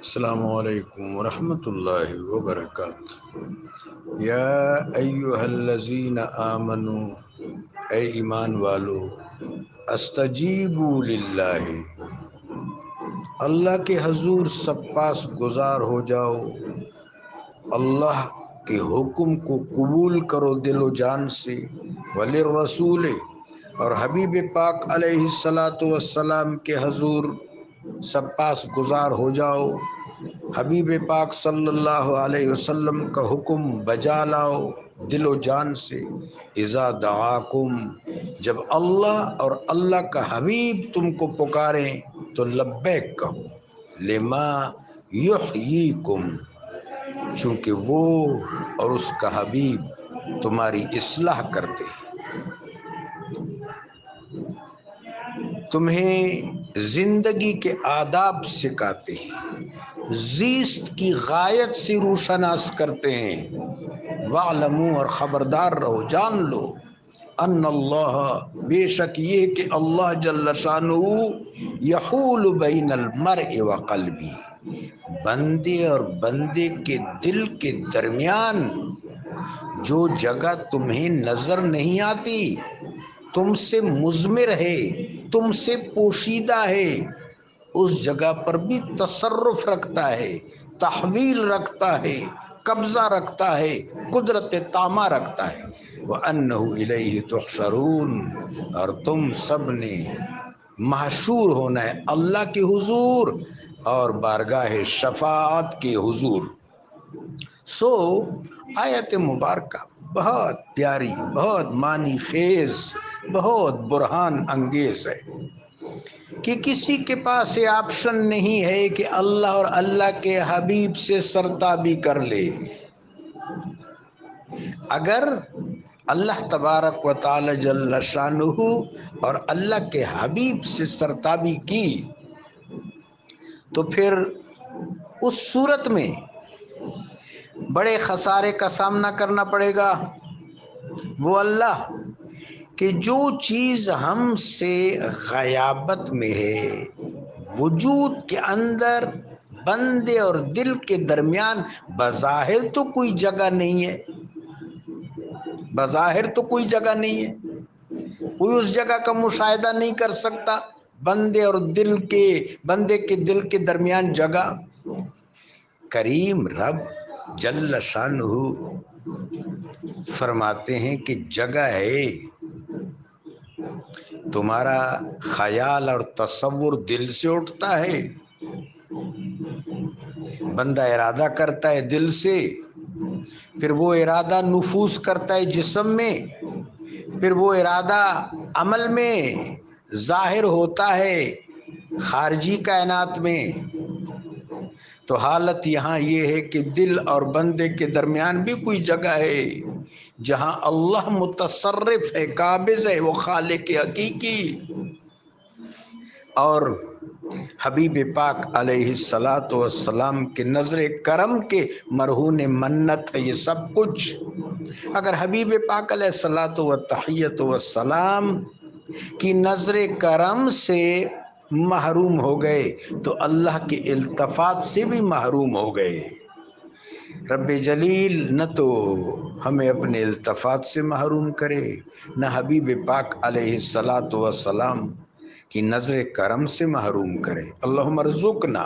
السلام علیکم ورحمۃ اللہ وبرکاتہ۔ یا ایہا الذین آمنو، اے ایمان والو، استجیبوا للہ، اللہ کے حضور سب پاس گزار ہو جاؤ، اللہ کے حکم کو قبول کرو دل و جان سے، وللرسول، اور حبیب پاک علیہ الصلاۃ والسلام کے حضور سب پاس گزار ہو جاؤ، حبیب پاک صلی اللہ علیہ وسلم کا حکم بجا لاؤ دل و جان سے۔ اذا دعاکم، جب اللہ اور اللہ کا حبیب تم کو پکاریں تو لبیک کہو، لما یحییکم، چونکہ وہ اور اس کا حبیب تمہاری اصلاح کرتے ہیں، تمہیں زندگی کے آداب سکھاتے ہیں، زیست کی غایت سے روشناس کرتے ہیں۔ وَاعْلَمُوا، اور خبردار رہو، جان لو، ان اللہ، بے شک یہ کہ اللہ جل شانہ، یحول بین المرء وقلبی، بندے اور بندے کے دل کے درمیان جو جگہ تمہیں نظر نہیں آتی، تم سے مضمر ہے، تم سے پوشیدہ ہے، اس جگہ پر بھی تصرف رکھتا ہے، تحویل رکھتا ہے، قبضہ رکھتا ہے، قدرت تامہ رکھتا ہے۔ وَأَنَّهُ إِلَيْهِ تُحْشَرُونَ، اور تم سب نے محشور ہونا ہے اللہ کے حضور اور بارگاہ شفاعت کے حضور۔ آیت مبارکہ بہت پیاری، بہت معنی خیز، بہت برہان انگیز ہے کہ کسی کے پاس یہ آپشن نہیں ہے کہ اللہ اور اللہ کے حبیب سے سرتابی کر لے۔ اگر اللہ تبارک و تعالی جل شانہ اور اللہ کے حبیب سے سرتابی کی تو پھر اس صورت میں بڑے خسارے کا سامنا کرنا پڑے گا۔ وہ اللہ کہ جو چیز ہم سے غیابت میں ہے، وجود کے اندر بندے اور دل کے درمیان بظاہر تو کوئی جگہ نہیں ہے، بظاہر تو کوئی جگہ نہیں ہے، کوئی اس جگہ کا مشاہدہ نہیں کر سکتا، بندے کے دل کے درمیان جگہ۔ کریم رب جل شانہ فرماتے ہیں کہ جگہ ہے، تمہارا خیال اور تصور دل سے اٹھتا ہے، بندہ ارادہ کرتا ہے دل سے، پھر وہ ارادہ نفوذ کرتا ہے جسم میں، پھر وہ ارادہ عمل میں ظاہر ہوتا ہے خارجی کائنات میں۔ تو حالت یہاں یہ ہے کہ دل اور بندے کے درمیان بھی کوئی جگہ ہے جہاں اللہ متصرف ہے، قابض ہے، وہ خالق حقیقی، اور حبیب پاک علیہ الصلاۃ والسلام کے نظر کرم کے مرہون منت ہے یہ سب کچھ۔ اگر حبیب پاک علیہ الصلاۃ والتحیۃ والسلام کی نظر کرم سے محروم ہو گئے تو اللہ کے التفات سے بھی محروم ہو گئے۔ رب جلیل نہ تو ہمیں اپنے التفات سے محروم کرے، نہ حبیب پاک علیہ الصلاۃ والسلام کی نظر کرم سے محروم کرے۔ اللہم ارزقنا